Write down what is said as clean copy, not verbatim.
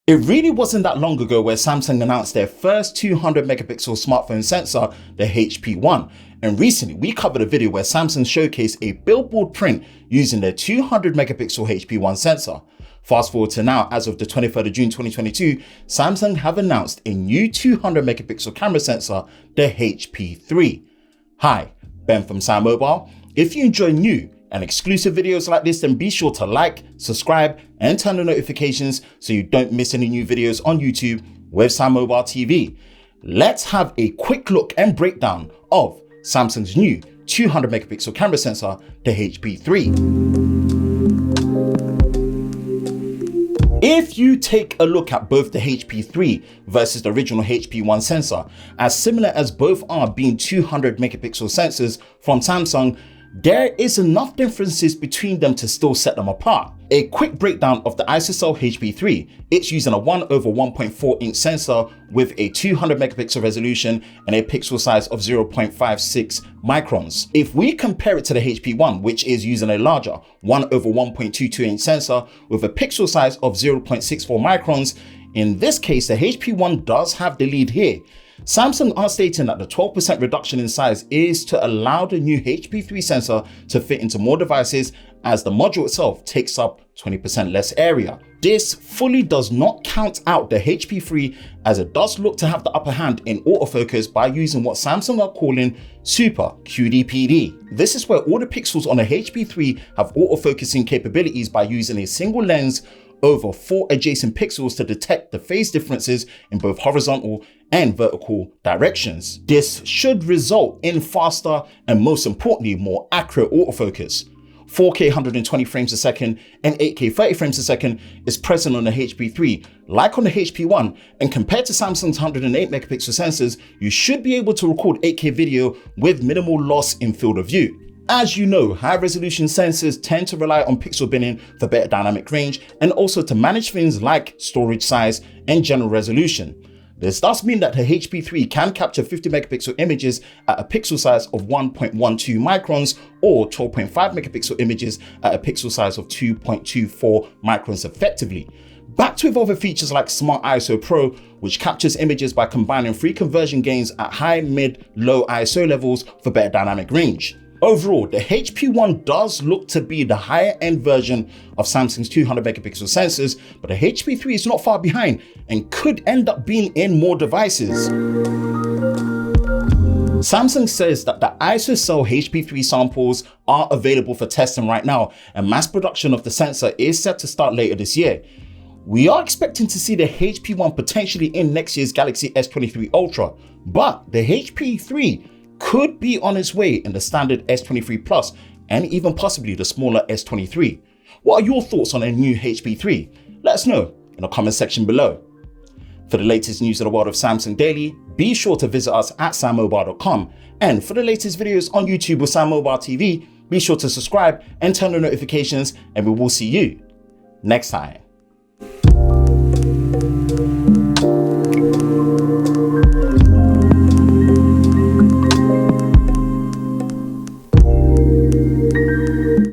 It really wasn't that long ago where Samsung announced their first 200 megapixel smartphone sensor, the HP3, and recently we covered a video where Samsung showcased a billboard print using their 200 megapixel HP3 sensor. Fast forward to now, as of the 23rd of June 2022, Samsung have announced a new 200 megapixel camera sensor, the HP3. Hi, Ben from SamMobile. If you enjoy new and exclusive videos like this, then be sure to like, subscribe, and turn on notifications so you don't miss any new videos on YouTube with SamMobile TV. Let's have a quick look and breakdown of Samsung's new 200 megapixel camera sensor, the HP3. If you take a look at both the HP3 versus the original HP1 sensor, as similar as both are being 200 megapixel sensors from Samsung, there is enough differences between them to still set them apart. A quick breakdown of the ISOCELL HP3, it's using a 1/1.4 inch sensor with a 200 megapixel resolution and a pixel size of 0.56 microns. If we compare it to the HP1, which is using a larger 1/1.22 inch sensor with a pixel size of 0.64 microns, in this case the HP1 does have the lead here. Samsung are stating that the 12% reduction in size is to allow the new HP3 sensor to fit into more devices, as the module itself takes up 20% less area. This fully does not count out the HP3, as it does look to have the upper hand in autofocus by using what Samsung are calling Super QD-PD. This is where all the pixels on the HP3 have autofocusing capabilities by using a single lens over 4 adjacent pixels to detect the phase differences in both horizontal and vertical directions. This should result in faster and, most importantly, more accurate autofocus. 4K 120 frames a second and 8K 30 frames a second is present on the HP3, like on the HP1, and compared to Samsung's 108 megapixel sensors, you should be able to record 8K video with minimal loss in field of view. As you know, high resolution sensors tend to rely on pixel binning for better dynamic range and also to manage things like storage size and general resolution. This does mean that the HP3 can capture 50 megapixel images at a pixel size of 1.12 microns or 12.5 megapixel images at a pixel size of 2.24 microns effectively. Backed with other features like Smart ISO Pro, which captures images by combining free conversion gains at high, mid, low ISO levels for better dynamic range. Overall, the HP1 does look to be the higher end version of Samsung's 200 megapixel sensors, but the HP3 is not far behind and could end up being in more devices. Samsung says that the ISOCELL HP3 samples are available for testing right now, and mass production of the sensor is set to start later this year. We are expecting to see the HP1 potentially in next year's Galaxy S23 Ultra, but the HP3 could be on its way in the standard S23 Plus and even possibly the smaller S23. What are your thoughts on a new HP3? Let us know in the comment section below. For the latest news of the world of Samsung Daily, be sure to visit us at sammobile.com, and for the latest videos on YouTube with SamMobile TV, be sure to subscribe and turn on notifications, and we will see you next time.